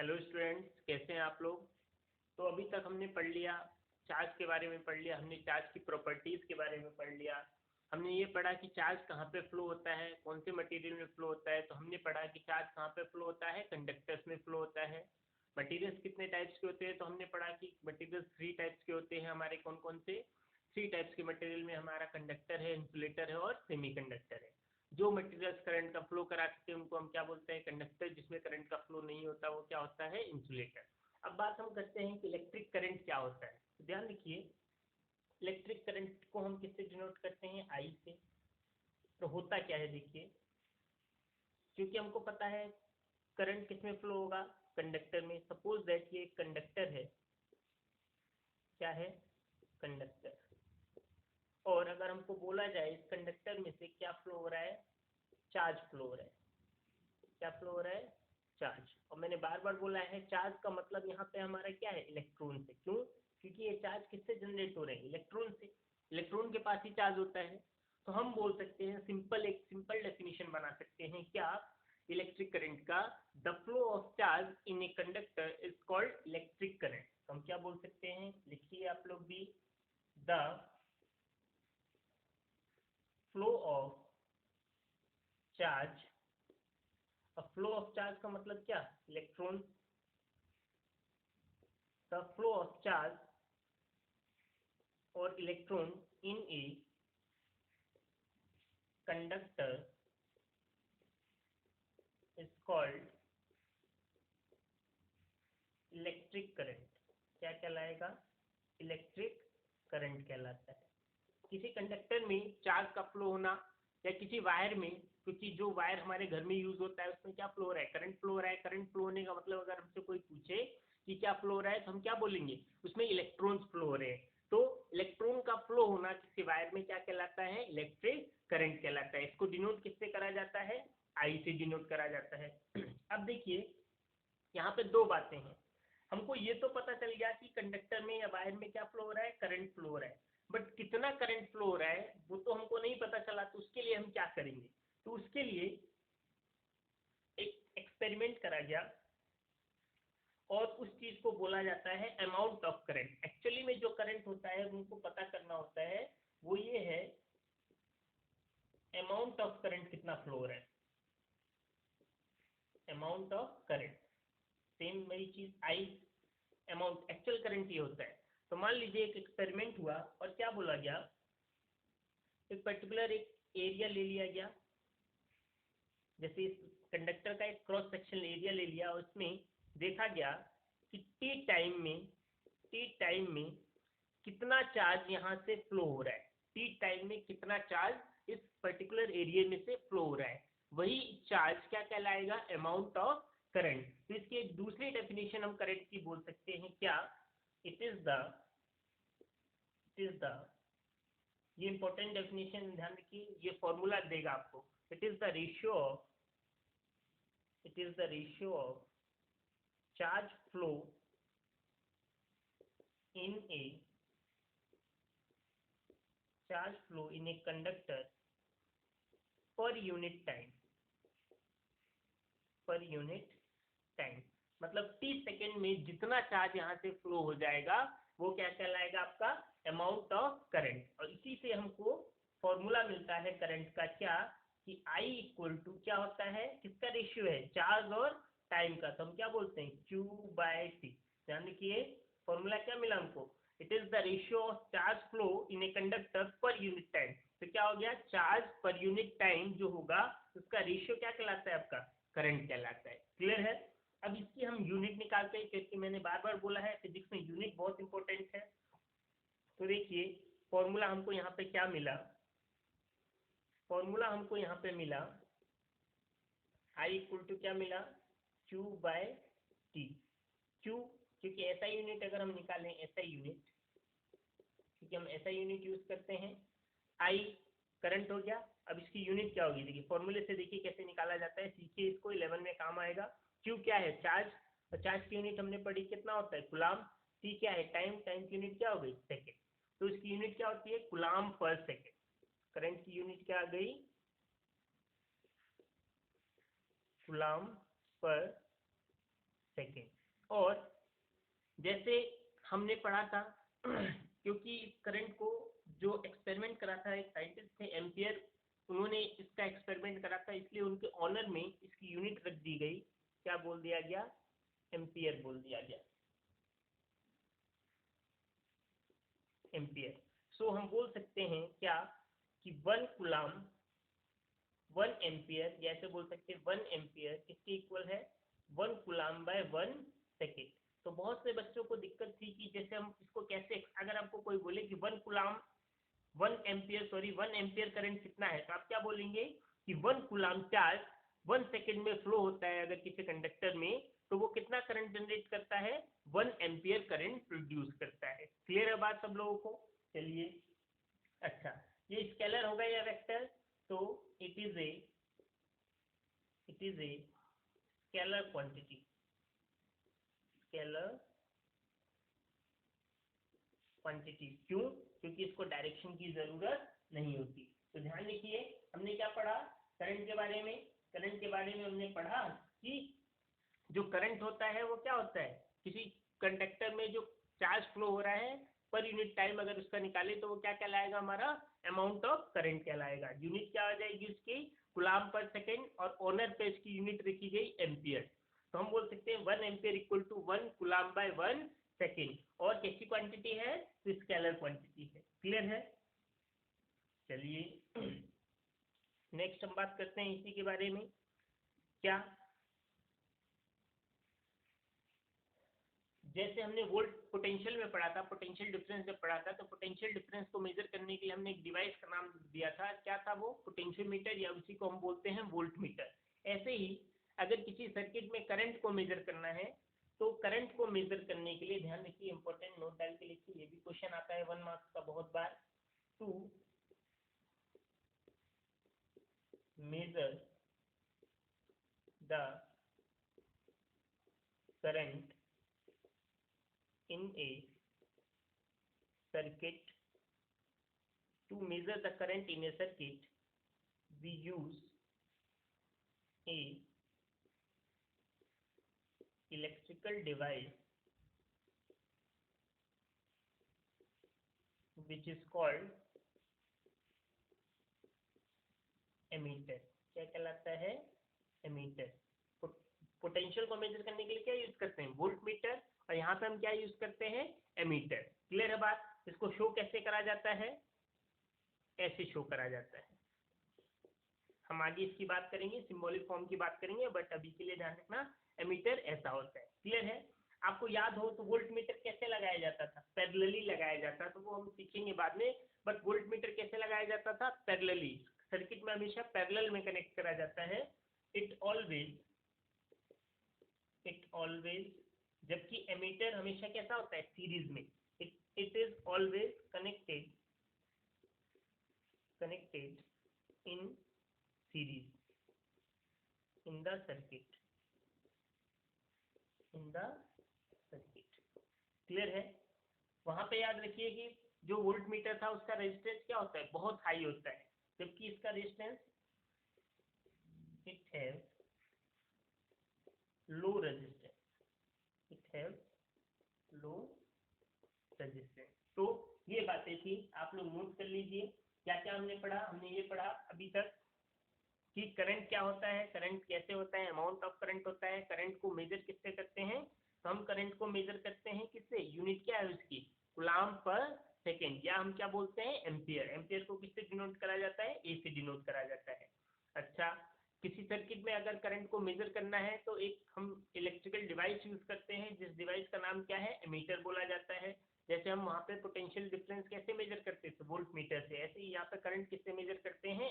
Hello students, कैसे हैं आप लोग। तो अभी तक हमने पढ़ लिया चार्ज के बारे में, पढ़ लिया हमने चार्ज की प्रॉपर्टीज़ के बारे में पढ़ लिया। हमने ये पढ़ा कि चार्ज कहाँ पे फ्लो होता है, कौन से मटेरियल में फ्लो होता है। तो हमने पढ़ा कि चार्ज कहाँ पे फ्लो होता है, कंडक्टर्स में फ्लो होता है। मटेरियल्स कितने टाइप्स के होते हैं, तो हमने पढ़ा कि मटेरियल्स 3 टाइप्स के होते हैं हमारे। कौन कौन से 3 टाइप्स के मटेरियल में हमारा कंडक्टर है, इंसुलेटर है और सेमीकंडक्टर है। जो मटेरियल्स करंट का फ्लो करा सकते हैं उनको हम क्या बोलते हैं, कंडक्टर। जिसमें करंट का फ्लो नहीं होता वो क्या होता है, इंसुलेटर। अब बात हम करते हैं कि इलेक्ट्रिक करंट क्या होता है। तो ध्यान रखिए, इलेक्ट्रिक करंट को हम किससे डिनोट करते हैं, आई से। तो होता क्या है देखिए, क्योंकि हमको पता है करंट किस में फ्लो होगा, कंडक्टर में। सपोज दैट ये एक कंडक्टर है, क्या है, कंडक्टर। और अगर हमको बोला जाए इस कंडक्टर में से क्या फ्लो हो रहा है, चार्ज फ्लो हो रहा है। क्या फ्लो हो रहा है, चार्ज। और मैंने बार बार बोला है चार्ज का मतलब यहाँ पे हमारा क्या है, इलेक्ट्रॉन से। क्यों, क्योंकि ये चार्ज किससे जनरेट हो रहे हैं, इलेक्ट्रॉन से। इलेक्ट्रॉन के पास ही चार्ज होता है। तो हम बोल सकते हैं एक सिंपल डेफिनेशन बना सकते हैं क्या, इलेक्ट्रिक करंट का, the flow of charge in a conductor is called electric current. तो हम क्या बोल सकते हैं, लिखिए आप लोग भी, द फ्लो ऑफ चार्ज। अब फ्लो ऑफ चार्ज का मतलब क्या, electron. The flow of charge और electron in a conductor is called electric current. क्या कहलाएगा, इलेक्ट्रिक करंट कहलाता है। किसी कंडक्टर में चार्ज का फ्लो होना, या किसी वायर में, क्योंकि जो वायर हमारे घर में यूज होता है उसमें क्या फ्लो हो रहा है, करंट फ्लो हो रहा है। करंट फ्लो होने का मतलब अगर हमसे कोई पूछे कि क्या फ्लो हो रहा है, तो हम क्या बोलेंगे, उसमें इलेक्ट्रॉन्स फ्लो हो रहे हैं। तो इलेक्ट्रॉन का फ्लो होना किसी वायर में क्या कहलाता है, इलेक्ट्रिक करंट कहलाता है। इसको डिनोट किससे करा जाता है, आई से डिनोट करा जाता है। अब देखिए यहाँ पे दो बातें हैं। हमको ये तो पता चल गया कि कंडक्टर में या वायर में क्या फ्लो हो रहा है, करंट फ्लो हो रहा है। बट कितना करंट फ्लो हो रहा है वो तो हमको नहीं पता चला। तो उसके लिए हम क्या करेंगे, तो उसके लिए एक एक्सपेरिमेंट करा गया और उस चीज को बोला जाता है अमाउंट ऑफ करंट। एक्चुअली में जो करंट होता है उनको पता करना होता है, वो ये है अमाउंट ऑफ करंट कितना फ्लो हो रहा है, अमाउंट ऑफ करंट। सेम वही चीज आई, अमाउंट, एक्चुअल करंट ये होता है। तो मान लीजिए एक एक्सपेरिमेंट हुआ और क्या बोला गया, एक पर्टिकुलर एक एरिया ले लिया गया। जैसे इस कंडक्टर का एक क्रॉस सेक्शन एरिया ले लिया, उसमें देखा गया कि टी टाइम में कितना चार्ज यहाँ से फ्लो हो रहा है। टी टाइम में कितना चार्ज इस पर्टिकुलर एरिया में से फ्लो हो रहा है, वही चार्ज क्या कहलाएगा, अमाउंट ऑफ करंट। तो इसकी एक दूसरी डेफिनेशन हम करंट की बोल सकते हैं क्या, इट इज द, ये इंपॉर्टेंट डेफिनेशन ध्यान रखिए, ये फॉर्मूला देगा आपको। It is the ratio of charge flow in a conductor per unit time. मतलब टी सेकेंड में जितना चार्ज यहाँ से फ्लो हो जाएगा वो क्या कहलाएगा, आपका अमाउंट ऑफ करंट। और इसी से हमको फॉर्मूला मिलता है करंट का, क्या, कि I इक्वल टू क्या होता है, किसका रेशियो है, चार्ज और टाइम का। तो हम क्या बोलते हैं, Q/T। ध्यान रखिए फॉर्मूला क्या मिला हमको, it is the ratio of charge flow in a conductor per unit time. तो क्या हो गया, चार्ज पर यूनिट टाइम जो होगा उसका रेशियो क्या कहलाता है, आपका करंट कहलाता है। क्लियर है। अब इसकी हम यूनिट निकालते हैं, क्योंकि मैंने बार बार बोला है फिजिक्स में यूनिट बहुत इंपॉर्टेंट है। तो देखिए फॉर्मूला हमको यहाँ पे क्या मिला, फॉर्मूला हमको यहाँ पे मिला I इक्वल टू क्या मिला, Q/T। Q क्योंकि ऐसा यूनिट अगर हम निकालें, ऐसा यूनिट, क्योंकि हम ऐसा यूनिट यूज करते हैं। I करंट हो गया। अब इसकी यूनिट क्या होगी, देखिए फॉर्मूले से देखिए कैसे निकाला जाता है, सीखिए इसको, 11 में काम आएगा। Q क्या है, चार्ज, और चार्ज की यूनिट हमने पढ़ी कितना होता है, कूलाम। T क्या है, टाइम, टाइम की यूनिट क्या हो गई, सेकेंड। तो इसकी यूनिट क्या होती है, कूलाम पर सेकेंड। करंट की यूनिट क्या आ गई, कूलाम पर सेकेंड। और जैसे हमने पढ़ा था क्योंकि करंट को जो एक्सपेरिमेंट करा था एक साइंटिस्ट थे एम्पियर, उन्होंने इसका एक्सपेरिमेंट करा था, इसलिए उनके ऑनर में इसकी यूनिट रख दी गई। क्या बोल दिया गया? एम्पियर बोल दिया गया, एम्पियर। सो हम बोल सकते हैं क्या कि 1 कूलम 1 एम्पियर, जैसे बोल सकते हैं 1 एम्पियर किसके इक्वल है? 1 कूलम/1 सेकेंड। तो बहुत से बच्चों को दिक्कत थी कि जैसे हम इसको कैसे, अगर आपको कोई बोले कि 1 कूलम 1 एम्पियर करंट कितना है, तो आप क्या बोलेंगे कि 1 कूलम चार्ज 1 सेकेंड में फ्लो होता है अगर किसी कंडक्टर में, तो वो कितना करंट जनरेट करता है? 1 एम्पियर करंट प्रोड्यूस करता है। क्लियर है बात सब लोगों को? चलिए, अच्छा, ये स्केलर होगा या वेक्टर? तो it is a scalar quantity, scalar quantity. क्यों? क्योंकि इसको डायरेक्शन की जरूरत नहीं होती। तो ध्यान रखिए, हमने क्या पढ़ा करंट के बारे में? करंट के बारे में हमने पढ़ा कि जो करंट होता है वो क्या होता है, किसी कंडक्टर में जो चार्ज फ्लो हो रहा है पर यूनिट टाइम अगर उसका निकाले तो वो क्या कहलाएगा? हमारा अमाउंट ऑफ करंट कहलाएगा। यूनिट क्या हो जाएगी उसकी? कूलम पर सेकेंड, और ऑनर पे इसकी यूनिट रखी गई एम्पियर। तो हम बोल सकते हैं 1 एम्पियर इक्वल टू 1 कूलम/1 सेकेंड। और कैसी क्वांटिटी है? तो स्केलर क्वांटिटी है। क्लियर है? चलिए नेक्स्ट हम बात करते हैं इसी के बारे में। क्या? जैसे हमने वोल्ट पोटेंशियल में पढ़ा था, पोटेंशियल डिफरेंस जब पढ़ा था, तो पोटेंशियल डिफरेंस को मेजर करने के लिए हमने एक डिवाइस का नाम दिया था। क्या था वो? पोटेंशियोमीटर, या उसी को हम बोलते हैं वोल्ट मीटर। ऐसे ही अगर किसी सर्किट में करंट को मेजर करना है, तो करंट को मेजर करने के लिए ध्यान रखिए, इंपॉर्टेंट नोट डाल के लिखिए, ये भी क्वेश्चन आता है 1 मार्क्स का बहुत बार। To measure the current in a circuit, to measure the current in a circuit, we use a electrical device which is called ammeter. क्या कहलाता है? एमीटर। पोटेंशियल को मेजर करने के लिए क्या यूज करते हैं? Volt meter. और यहाँ पे हम क्या यूज करते हैं? एमीटर। क्लियर है बात? इसको शो कैसे करा जाता है? ऐसे शो करा जाता है। हम आगे इसकी बात करेंगे, सिंबॉलिक फॉर्म की बात करेंगे, बट अभी के लिए ध्यान रखना एमीटर ऐसा होता है। क्लियर है? आपको याद हो तो वोल्ट मीटर कैसे लगाया जाता था? पैरेलली लगाया जाता, तो वो हम सीखेंगे बाद में। बट वोल्ट मीटर कैसे लगाया जाता था? पैरेलली। सर्किट में हमेशा पैरेलल में कनेक्ट करा जाता है। इट ऑलवेज, जबकि एमीटर हमेशा कैसा होता है? सीरीज में। It is always connected in series in the circuit, clear है? वहां पे याद रखिए कि जो वोल्ट मीटर था उसका रेजिस्टेंस क्या होता है? बहुत हाई होता है, जबकि इसका resistance it have low resistance, तो ये बातें थी, आप लोग नोट कर लीजिए। क्या क्या हमने पढ़ा? हमने ये पढ़ा अभी तक कि करंट क्या होता है, करंट कैसे होता है, अमाउंट ऑफ करंट होता है, करंट को मेजर किससे करते हैं? तो हम करंट को मेजर करते हैं किससे? यूनिट क्या है उसकी? कूलम पर सेकेंड, या हम क्या बोलते हैं? एम्पियर। एम्पियर को किससे डिनोट करा जाता है? ए से डिनोट करा जाता है। अच्छा, किसी सर्किट में अगर करंट को मेजर करना है तो एक हम इलेक्ट्रिकल डिवाइस यूज करते हैं, जिस डिवाइस का नाम क्या है? एमीटर बोला जाता है। जैसे हम वहाँ पे पोटेंशियल डिफरेंस कैसे मेजर करते थे? वोल्ट मीटर से। ऐसे ही यहाँ पे करंट किससे मेजर करते हैं?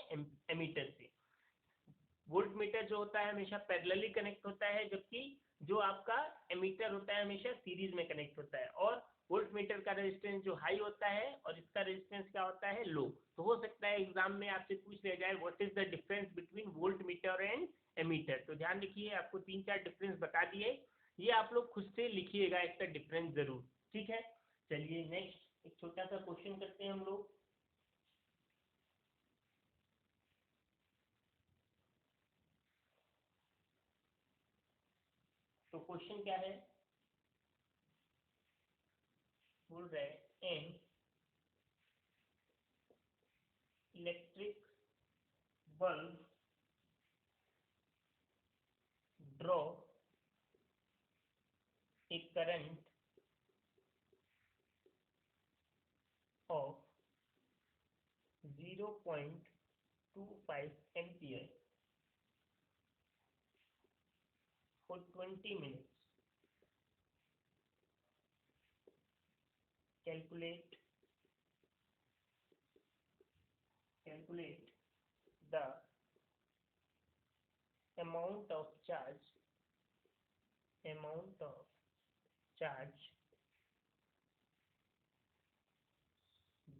एमीटर से। वोल्ट मीटर जो होता है हमेशा पैरेलली कनेक्ट होता है, जबकि जो आपका एमीटर होता है हमेशा सीरीज में कनेक्ट होता है। और वोल्ट मीटर का रेजिस्टेंस जो हाई होता है और इसका रेजिस्टेंस क्या होता है? लो। तो हो सकता है एग्जाम में आपसे पूछ लिया जाए what is the difference between voltmeter and ammeter. तो ध्यान रखिए, आपको 3-4 डिफरेंस बता दिए, ये आप लोग खुद से लिखिएगा इसका डिफरेंस जरूर। ठीक है? चलिए नेक्स्ट एक छोटा सा क्वेश्चन करते हैं हम लोग। तो क्वेश्चन क्या है, बोल रहे हैं an electric bulb draw a current of 0.25 ampere for 20 minutes. Calculate the amount of charge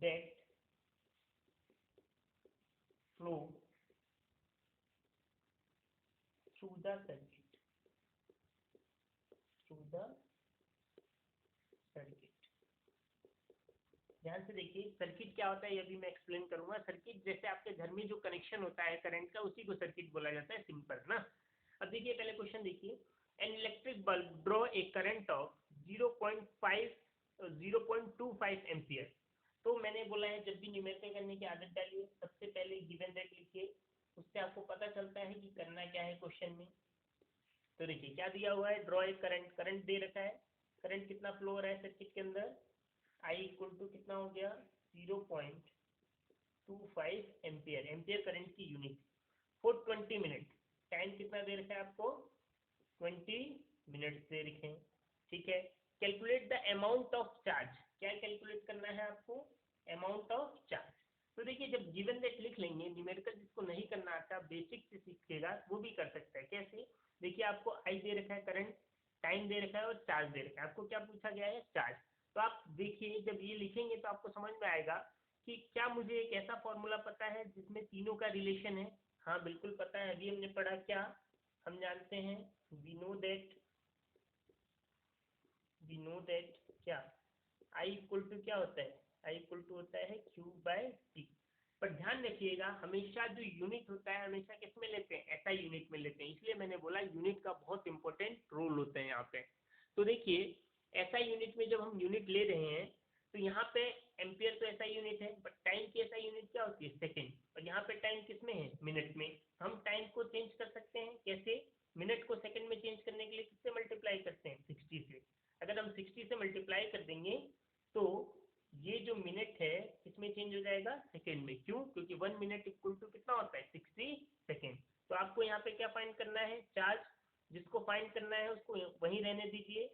that flow through the circuit. ध्यान से देखिए, सर्किट क्या होता है ये भी मैं एक्सप्लेन करूंगा। सर्किट जैसे आपके घर में जो कनेक्शन होता है करंट का, उसी को सर्किट बोला जाता है, सिंपल ना। अब देखिए पहले क्वेश्चन देखिए, an electric bulb draw a current of 0.25 ampere. तो मैंने बोला है जब भी न्यूमेरिकल करने की आदत डालिए, सबसे पहले गिवन दैट लिखिए, उससे आपको पता चलता है कि करना क्या है क्वेश्चन में। तो देखिए क्या दिया हुआ है, ड्रॉ ए करंट दे रखा है, करंट कितना फ्लो हो रहा है सर्किट के अंदर, I इक्वल टू कितना हो गया 0.25 एम्पियर, एम्पियर करंट की यूनिट, फॉर 20 मिनट। टाइम कितना दे रखा है आपको, 20 मिनट्स दे रखे हैं, ठीक है। Calculate the amount of charge, क्या कैलकुलेट करना है आपको, अमाउंट ऑफ चार्ज। तो देखिए जब गिवन दैट लिख लेंगे, न्यूमेरिकल जिसको नहीं करना आता बेसिक से सीखेगा वो भी कर सकता है। कैसे, देखिए आपको आई दे रखा है करंट, टाइम दे रखा है और चार्ज दे रखा है, आपको क्या पूछा गया है, चार्ज। तो आप देखिए जब ये लिखेंगे तो आपको समझ में आएगा कि क्या मुझे एक ऐसा फॉर्मूला पता है जिसमें तीनों का रिलेशन है। हाँ बिल्कुल पता है, अभी हमने पढ़ा, क्या हम जानते हैं, वी नो दैट क्या आई इक्वल टू क्या होता है, आई इक्वल टू होता है क्यू बाय टी। पर ध्यान रखिएगा हमेशा जो यूनिट होता है हमेशा किस में लेते हैं, ऐसा यूनिट में लेते हैं, इसलिए मैंने बोला यूनिट का बहुत इंपॉर्टेंट रोल होता है यहाँ पे। तो देखिए ऐसा यूनिट में जब हम यूनिट ले रहे हैं तो यहाँ पे एम्पियर तो ऐसा यूनिट है, बट टाइम की ऐसा यूनिट क्या होती है, सेकेंड। और यहाँ पे टाइम किस में है, मिनट में। हम टाइम को चेंज कर सकते हैं, कैसे, मिनट को सेकंड में चेंज करने के लिए किससे मल्टीप्लाई करते हैं, 60 से। अगर हम 60 से मल्टीप्लाई कर देंगे तो ये जो मिनट है किसमें चेंज हो जाएगा, सेकेंड में। क्यों, क्योंकि 1 मिनट इक्वल टू कितना होता है, 60 सेकेंड। तो आपको यहाँ पे क्या फाइंड करना है, चार्ज। जिसको फाइंड करना है उसको वहीं रहने दीजिए,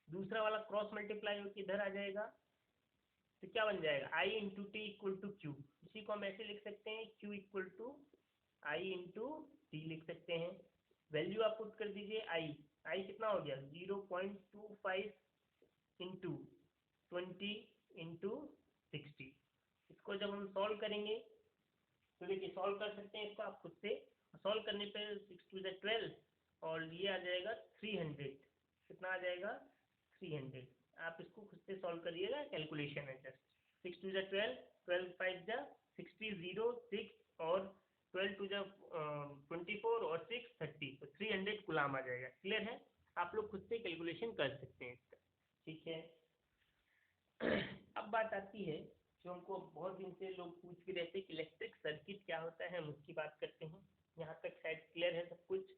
दूसरा वाला क्रॉस मल्टीप्लाई होकर इधर आ जाएगा। तो क्या बन जाएगा, I into T equal to Q. इसी को हम ऐसे लिख सकते हैं, Q equal to I into T लिख सकते हैं। वैल्यू आप पुट कर दीजिए, आई कितना हो गया 0.25 इंटू 20 इंटू 60। इसको जब हम सॉल्व करेंगे तो देखिए सॉल्व कर सकते हैं इसको आप खुद से। सॉल्व करने पे 6 टू 12 और ये आ जाएगा 300। कितना आ जाएगा 300। आप इसको खुद से सॉल्व करिएगा, कैलकुलेशन है जस्ट। 6 टू 12, 12 5 जा 60, 0 6 और 12 टू 24 और 6 30, तो 300 गुलाम आ जाएगा। क्लियर है, आप लोग खुद से कैलकुलेशन कर सकते हैं इसका, ठीक है। अब बात आती है जो हमको बहुत दिन से लोग पूछ भी रहते हैं कि इलेक्ट्रिक सर्किट क्या होता है, हम उसकी बात करते हैं। यहाँ तक शायद क्लियर है सब कुछ,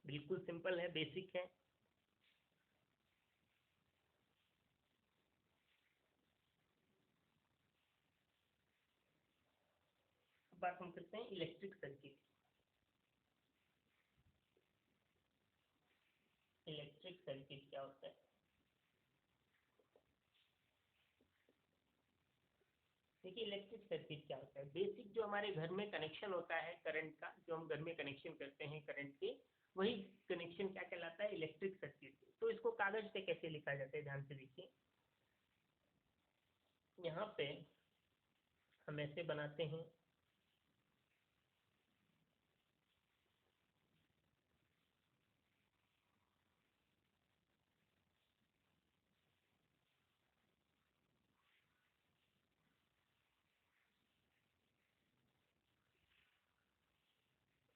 बिल्कुल सिंपल है, बेसिक है। अब बात हम करते हैं इलेक्ट्रिक सर्किट। इलेक्ट्रिक सर्किट क्या होता है, देखिए इलेक्ट्रिक सर्किट क्या होता है, बेसिक जो हमारे घर में कनेक्शन होता है करंट का, जो हम घर में कनेक्शन करते हैं करंट के, वही कनेक्शन क्या कहलाता है, इलेक्ट्रिक सर्किट। तो इसको कागज पे कैसे लिखा जाता है, ध्यान से देखिए। यहाँ पे हम ऐसे बनाते हैं,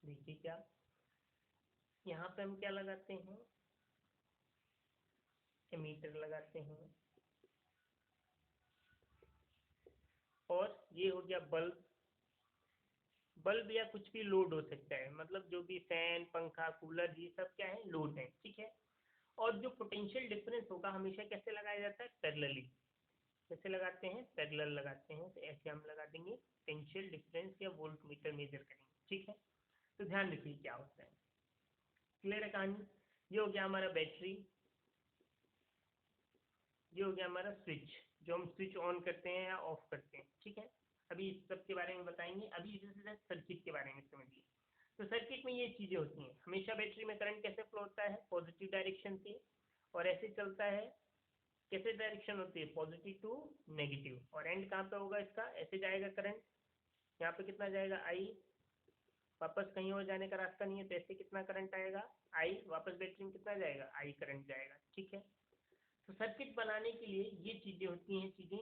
देखिए क्या, यहाँ पे हम क्या लगाते हैं, एमीटर लगाते हैं। और ये हो गया बल्ब। बल्ब या कुछ भी लोड हो सकता है, मतलब जो भी फैन पंखा कूलर ये सब क्या है, लोड है, ठीक है। और जो पोटेंशियल डिफरेंस होगा हमेशा कैसे लगाया जाता है, पैरेलली। कैसे लगाते हैं, पैरेलल लगाते हैं। तो ऐसे हम लगा देंगे पोटेंशियल डिफरेंस या वोल्ट मीटर मेजर करेंगे, ठीक है। तो ध्यान रखिए क्या होता है। क्लियर है कहानी। ये हो गया हमारा बैटरी, ये हो गया हमारा स्विच, जो हम स्विच ऑन करते हैं या ऑफ करते हैं, ठीक है। अभी इस सब के बारे में बताएंगे। अभी इसे सर्किट के बारे में समझिए। तो सर्किट में ये चीजें होती हैं, हमेशा बैटरी में करंट कैसे फ्लो होता है, पॉजिटिव डायरेक्शन से, और ऐसे चलता है। कैसे डायरेक्शन होती है, पॉजिटिव टू नेगेटिव। और एंड कहाँ पे होगा इसका, ऐसे जाएगा करंट, यहाँ पे कितना जाएगा आई, वापस कहीं और जाने का रास्ता नहीं है, तो ऐसे कितना करंट आएगा आई, वापस बैटरी में कितना जाएगा आई करंट जाएगा, ठीक है। तो सर्किट बनाने के लिए ये चीजें होती हैं, चीजें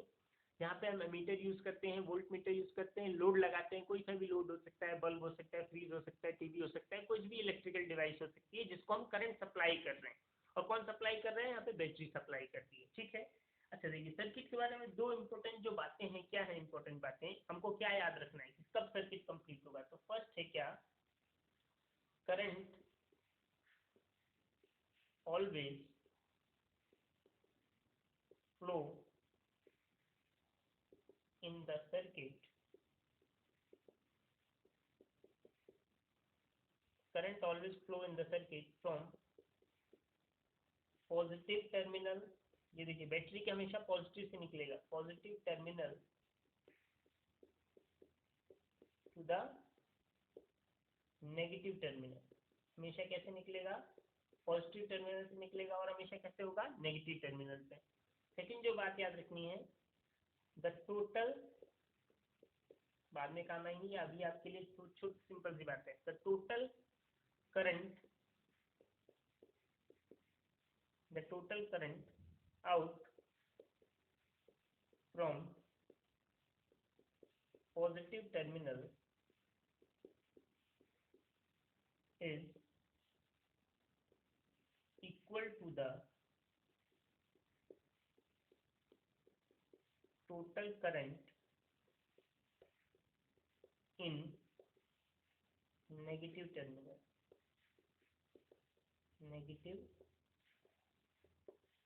जहाँ पे हम एमीटर यूज करते हैं, वोल्ट मीटर यूज करते हैं, लोड लगाते हैं। कोई सा भी लोड हो सकता है, बल्ब हो सकता है, फ्रीज हो सकता है, टीवी हो सकता है, कुछ भी इलेक्ट्रिकल डिवाइस हो सकती है जिसको हम करंट सप्लाई कर रहे हैं। और कौन सप्लाई कर रहे हैं, यहाँ पे बैटरी सप्लाई करती है, ठीक है। अच्छा देखिए, सर्किट के बारे में दो इंपॉर्टेंट जो बातें हैं, क्या है इंपॉर्टेंट बातें, हमको क्या याद रखना है कि कब सर्किट कंप्लीट होगा। तो फर्स्ट है क्या, current always flow in the circuit, current always flow in the circuit from positive terminal. ये देखिए बैटरी के हमेशा पॉजिटिव से निकलेगा, positive terminal to the negative terminal. हमेशा कैसे निकलेगा, पॉजिटिव टर्मिनल से निकलेगा, और हमेशा कैसे होगा, नेगेटिव टर्मिनल से। सेकंड जो बात याद रखनी है, द टोटल, बाद में काम आएंगी, अभी आपके लिए छोटी सिंपल सी बात है। The total current, the total current out from positive terminal is equal to the total current in negative terminal, negative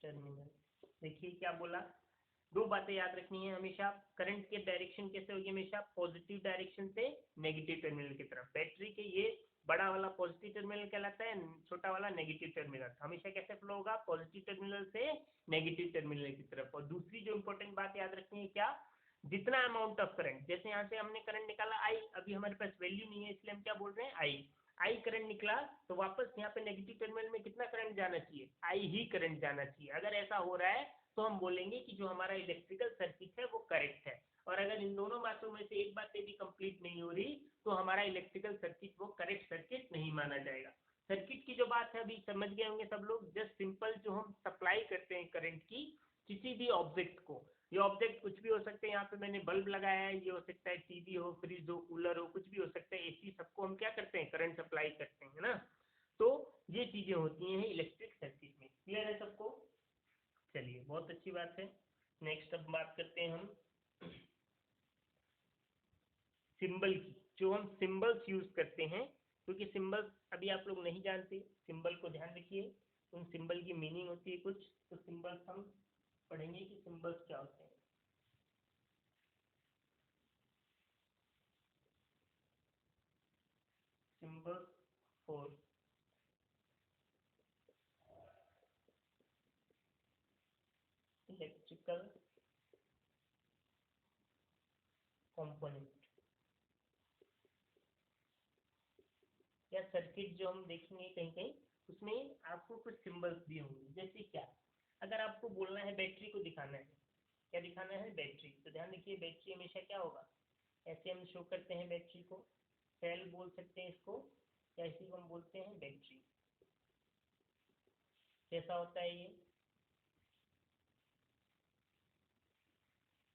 terminal. देखिए क्या बोला, दो बातें याद रखनी है हमेशा। करंट के डायरेक्शन कैसे होगी, हमेशा पॉजिटिव डायरेक्शन से नेगेटिव टर्मिनल की तरफ। बैटरी के ये बड़ा वाला पॉजिटिव टर्मिनल कहलाता है, छोटा वाला नेगेटिव टर्मिनल। हमेशा कैसे फ्लो होगा, पॉजिटिव टर्मिनल से नेगेटिव टर्मिनल की तरफ। और दूसरी जो इंपॉर्टेंट बात याद रखनी है क्या, जितना अमाउंट ऑफ करंट, जैसे यहाँ से हमने करंट निकाला आई, अभी हमारे पास वैल्यू नहीं है इसलिए हम क्या बोल रहे हैं, आई करंट निकला, तो वापस यहाँ पे नेगेटिव टर्मिनल में कितना करंट जाना चाहिए, आई ही करंट जाना चाहिए। अगर ऐसा हो रहा है तो हम बोलेंगे कि जो हमारा इलेक्ट्रिकल सर्किट है वो करेक्ट है। और अगर इन दोनों बातों में से एक बात यदि कंप्लीट नहीं हो रही तो हमारा इलेक्ट्रिकल सर्किट वो करेक्ट सर्किट नहीं माना जाएगा। सर्किट की जो बात है अभी समझ गए होंगे सब लोग। जस्ट सिंपल जो हम सप्लाई करते हैं करंट की किसी भी ऑब्जेक्ट को, ये ऑब्जेक्ट कुछ भी हो सकते हैं, यहाँ पे मैंने बल्ब लगाया है, ये हो सकता है टीवी हो, फ्रिज हो, कूलर हो, कुछ भी हो सकता है, एसी, सबको हम क्या करते हैं, करंट सप्लाई करते हैं ना। तो ये चीजें होती हैं इलेक्ट्रिक सर्किट में। क्लियर है सबको, चलिए बहुत अच्छी बात है। नेक्स्ट अब बात करते हैं हम सिंबल की। जो हम सिंबल्स यूज करते हैं, क्योंकि सिंबल्स अभी आप लोग नहीं जानते, सिंबल को ध्यान रखिए, उन सिंबल की मीनिंग होती है कुछ, तो सिंबल्स हम पढ़ेंगे कि सिंबल्स क्या होते हैं। सिंबल्स फॉर इलेक्ट्रिकल कंपोनेंट या सर्किट जो हम देखेंगे कहीं कहीं, उसमें आपको कुछ सिंबल्स दिए होंगे। जैसे क्या, अगर आपको बोलना है बैटरी को दिखाना है, क्या दिखाना है, बैटरी, तो ध्यान रखिए बैटरी हमेशा क्या होगा, ऐसे हम शो करते हैं बैटरी को, सेल बोल सकते हैं इसको, या इसी को हम बोलते हैं बैटरी। कैसा होता है ये,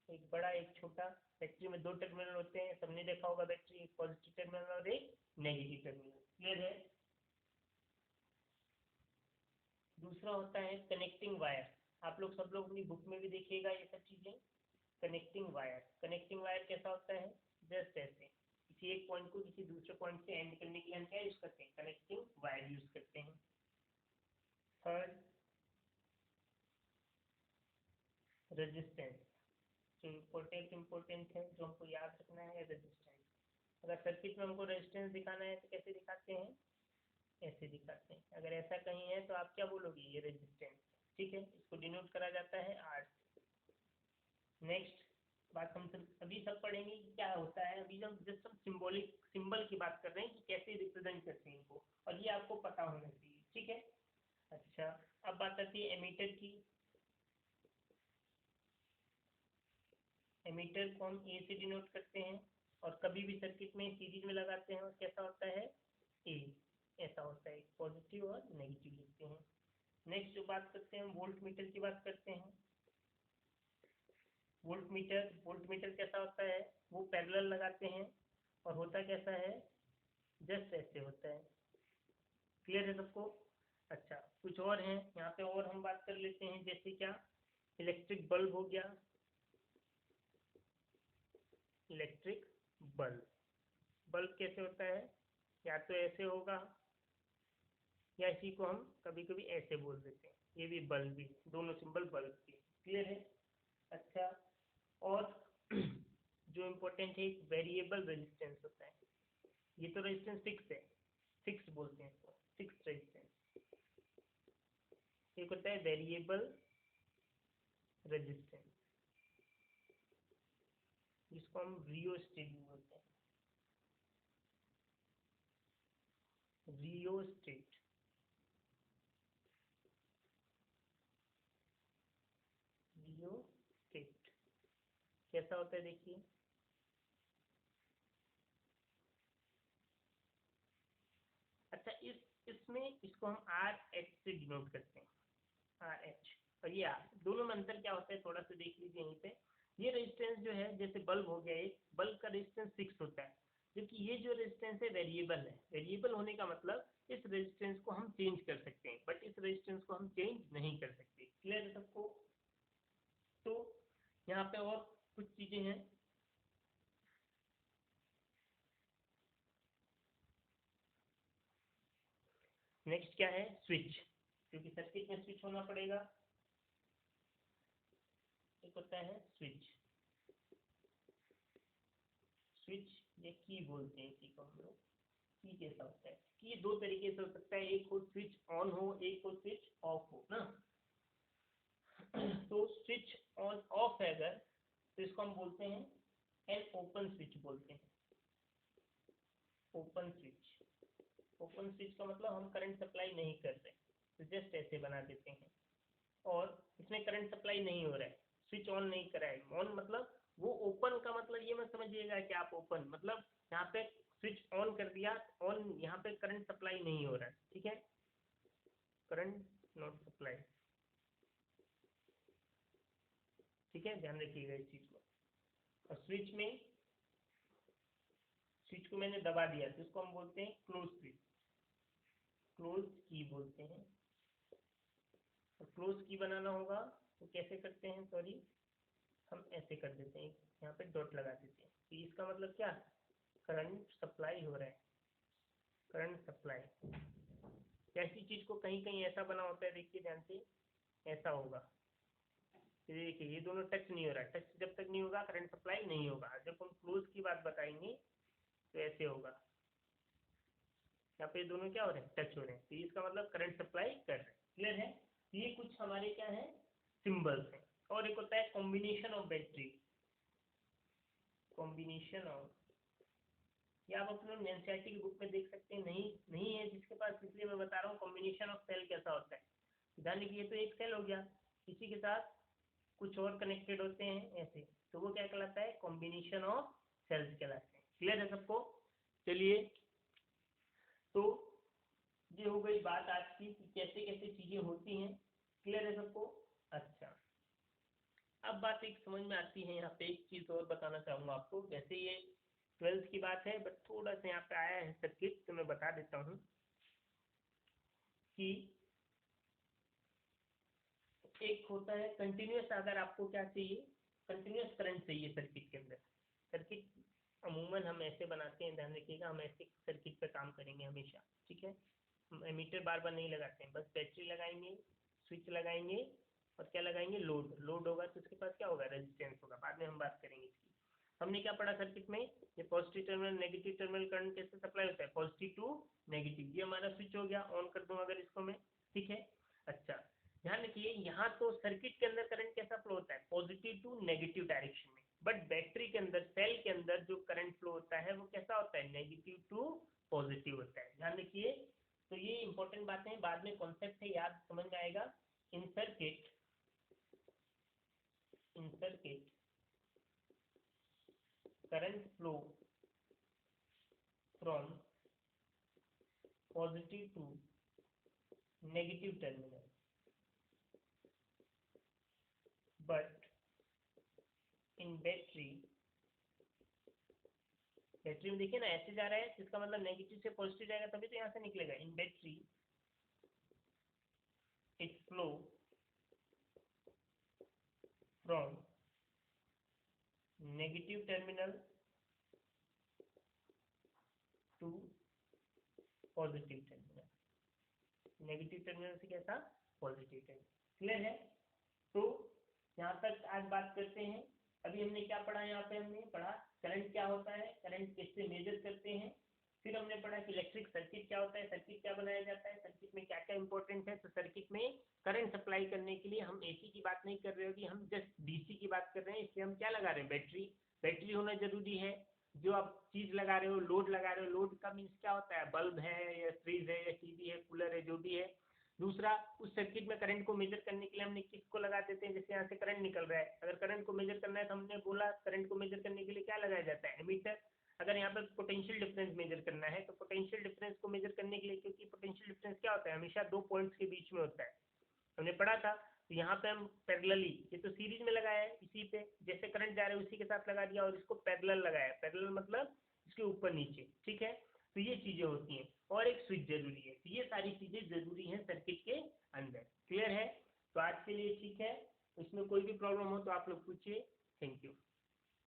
एक बड़ा एक छोटा। बैटरी में दो टर्मिनल होते हैं, सबने देखा होगा बैटरी, एक पॉजिटिव टर्मिनल और एक नेगेटिव टर्मिनल। क्लियर है। दूसरा होता है कनेक्टिंग वायर। आप लोग सब लोग अपनी बुक में भी देखिएगा ये सब चीज़ें। कनेक्टिंग वायर कैसा होता है, जस्ट ऐसे किसी एक पॉइंट को किसी दूसरे पॉइंट से एंड करने के लिए हम क्या यूज करते हैं, कनेक्टिंग वायर यूज करते हैं। Third, resistance. जो इम्पोर्टेंट है, जो हमको याद रखना है, रेजिस्टेंस। अगर सर्किट में हमको रेजिस्टेंस दिखाना है तो कैसे दिखाते हैं, ऐसे दिखाते हैं। अगर ऐसा कहीं है तो आप क्या बोलोगे, ये रेजिस्टेंस। ठीक है, इसको डिनोट करा जाता है आर। नेक्स्ट बात हम सब अभी सब पढ़ेंगे कि क्या होता है। अभी हम जस्ट हम सिंबॉलिक सिंबल की बात कर रहे हैं कि कैसे रिप्रेजेंट करते हैं इनको, और ये आपको पता होना चाहिए। ठीक है, अच्छा अब बात आती है एमीटर की। एमीटर को हम ए से डिनोट करते हैं, और कभी भी सर्किट में सीरीज में लगाते हैं और कैसा होता है, ए। ऐसा होता है, पॉजिटिव और नेगेटिव लिखते हैं। नेक्स्ट जो बात करते हैं, वोल्ट मीटर की बात करते हैं। वोल्ट मीटर कैसा होता है, वो पैरेलल लगाते हैं, और होता कैसा है, जस्ट ऐसे होता है। क्लियर है सबको। अच्छा कुछ और हैं यहाँ पे, और हम बात कर लेते हैं, जैसे क्या, इलेक्ट्रिक बल्ब हो गया। इलेक्ट्रिक बल्ब, बल्ब कैसे होता है, या तो ऐसे होगा, या इसी को हम कभी कभी ऐसे बोल देते हैं, ये भी बल्ब भी, दोनों सिंबल बल्ब के। क्लियर है। अच्छा, और जो इम्पोर्टेंट है, एक वेरिएबल रेजिस्टेंस होता है। ये तो रेजिस्टेंस फिक्स है, फिक्स बोलते हैं इसको, फिक्स रेजिस्टेंस। एक होता है वेरिएबल रेजिस्टेंस, जिसको हम रियोस्टेट भी बोलते हैं, रियोस्टेट। रियोस्टेट कैसा होता है देखिए, अच्छा इसमें इसको हम आर एच से डिनोट करते हैं, आर एच। और ये आर, दोनों में अंतर क्या होता है थोड़ा सा देख लीजिए यहीं पे। ये रेजिस्टेंस जो है, जैसे बल्ब हो गया, एक बल्ब का रेजिस्टेंस फिक्स होता है, जबकि ये जो रेजिस्टेंस है वेरिएबल है। वेरिएबल होने का मतलब इस रेजिस्टेंस को हम चेंज कर सकते हैं, बट इस रेजिस्टेंस को हम चेंज नहीं कर सकते। क्लियर है सबको। तो यहाँ पे और कुछ चीजें हैं। नेक्स्ट क्या है, स्विच, क्योंकि सर्किट में स्विच होना पड़ेगा। एक होता है स्विच, स्विच या की बोलते हैं इसी को हम लोग। की कैसा होता है, की दो तरीके से हो सकता है, एक हो स्विच ऑन हो, एक हो स्विच ऑफ हो ना। तो स्विच ऑन ऑफ है अगर, तो इसको हम बोलते हैं एन ओपन स्विच बोलते हैं। ओपन स्विच, ओपन स्विच का मतलब हम करंट सप्लाई नहीं कर रहे, तो जस्ट ऐसे बना देते हैं, और इसमें करंट सप्लाई नहीं हो रहा है, स्विच ऑन नहीं करा है। ऑन मतलब वो ओपन का मतलब ये मत समझिएगा कि आप ओपन मतलब यहाँ पे स्विच ऑन कर दिया, ऑन, यहाँ पे करंट सप्लाई नहीं हो रहा है। ठीक है, करंट नॉट सप्लाई। ठीक है, ध्यान रखिएगा इस चीज को। और स्विच को मैंने दबा दिया, तो इसको हम बोलते हैं क्लोज स्विच, क्लोज की बोलते हैं। और क्लोज की बनाना होगा तो कैसे करते हैं, सॉरी, हम ऐसे कर देते हैं, यहाँ पे डॉट लगा देते हैं। तो इसका मतलब क्या, करंट सप्लाई हो रहा है, करंट सप्लाई। ऐसी चीज को कहीं कहीं ऐसा बना होता है, देखिए ध्यान से, ऐसा होगा। तो देखिए ये दोनों टच नहीं हो रहा है, टच जब तक नहीं होगा करंट सप्लाई नहीं होगा। जब हम क्लोज की बात बताएंगे तो ऐसे होगा, यहाँ पे दोनों क्या हो रहे हैं, टच हो रहे हैं, तो इसका मतलब करंट सप्लाई कर रहे हैं। क्लियर है। ये कुछ हमारे क्या है, सिंबल्स हैं। और एक होता है combination of battery, combination of, ये आप अपने एनसीईआरटी की बुक में देख सकते हैं। नहीं नहीं है जिसके पास, इसलिए मैं बता रहा हूँ कॉम्बिनेशन ऑफ सेल कैसा होता है। ध्यान रखिए, ये तो एक सेल हो गया, इसी के साथ कुछ और कनेक्टेड होते हैं ऐसे, तो वो क्या कहलाता है, कॉम्बिनेशन ऑफ सेल्स कहलाते हैं। क्लियर है सबको। चलिए, तो ये हो गई बात आज की कि कैसे कैसे चीजें होती हैं। क्लियर है सबको। अच्छा, अब बात एक समझ में आती है, यहाँ पे एक चीज और बताना चाहूंगा आपको। वैसे ये 12th की बात है, बट थोड़ा सा यहाँ पे आया है सर्किट, तो मैं बता देता हूँ कि एक होता है कंटिन्यूस, अगर आपको क्या चाहिए, कंटिन्यूस करंट चाहिए सर्किट के अंदर। सर्किट अमूमन हम ऐसे बनाते हैं, ध्यान रखिएगा, हम ऐसे सर्किट पे काम करेंगे हमेशा, ठीक है। हम एमीटर बार बार नहीं लगाते हैं, बस बैटरी लगाएंगे, स्विच लगाएंगे और क्या लगाएंगे, लोड। लोड होगा तो उसके पास क्या होगा, रेजिस्टेंस होगा, बाद में हम बात करेंगे इसकी। हमने क्या पढ़ा सर्किट में, ये positive terminal negative terminal current कैसे सप्लाई होता है, पॉजिटिव टू नेगेटिव। ये हमारा स्विच हो गया, ऑन कर दूं अगर इसको मैं, ठीक है। अच्छा, ध्यान रखिए यहाँ तो सर्किट के अंदर करंट कैसा फ्लो होता है, पॉजिटिव टू नेगेटिव डायरेक्शन में, बट बैटरी के अंदर, सेल के अंदर जो करंट फ्लो होता है वो कैसा होता है, नेगेटिव टू पॉजिटिव होता है। ध्यान रखिए, तो ये इंपॉर्टेंट बातें हैं, बाद में कॉन्सेप्ट है, याद समझ में आएगा। इन circuit current flow from positive to negative terminal, but in battery में देखिए ना ऐसे जा रहा है, इसका मतलब नेगेटिव से पॉजिटिव जाएगा तभी तो यहाँ से निकलेगा। In battery it flow from negative terminal to positive terminal, negative terminal से कैसा, पॉजिटिव टर्मिनल। क्लियर है? तो यहाँ तक आज बात करते हैं। अभी हमने क्या पढ़ा, यहाँ पे हमने पढ़ा करंट क्या होता है, करंट कैसे मेजर करते हैं, फिर हमने पढ़ा कि इलेक्ट्रिक सर्किट क्या होता है, सर्किट क्या बनाया जाता है, सर्किट में क्या क्या इंपॉर्टेंट है। तो सर्किट में करंट सप्लाई करने के लिए हम एसी की बात नहीं कर रहे होगी, हम जस्ट डीसी की बात कर रहे हैं। इसलिए हम क्या लगा रहे हैं, बैटरी। बैटरी होना जरूरी है। जो आप चीज लगा रहे हो, लोड लगा रहे हो, लोड का मीन्स क्या होता है, बल्ब है या फ्रिज है या टीवी है, कूलर है, जो भी है। दूसरा, उस सर्किट में करंट को मेजर करने के लिए हमने किसको लगा देते हैं, जैसे यहाँ से करंट निकल रहा है, अगर करंट को मेजर करना है तो हमने बोला करंट को मेजर करने के लिए क्या लगाया जाता है, एमीटर। अगर यहाँ पर पोटेंशियल डिफरेंस मेजर करना है तो पोटेंशियल डिफरेंस को मेजर करने के लिए, क्योंकि पोटेंशियल डिफरेंस क्या होता है, हमेशा दो पॉइंट्स के बीच में होता है, हमने पढ़ा था। तो यहाँ पे हम पैरेलली, ये तो सीरीज में लगाया है, इसी पे जैसे करंट जा रहा है उसी के साथ लगा दिया, और इसको पैरेलल लगाया। पैरेलल मतलब इसके ऊपर नीचे, ठीक है। तो ये चीजें होती हैं, और एक स्विच जरूरी है। तो ये सारी चीजें जरूरी हैं सर्किट के अंदर। क्लियर है? तो आज के लिए ठीक है, इसमें कोई भी प्रॉब्लम हो तो आप लोग पूछिए। Thank you.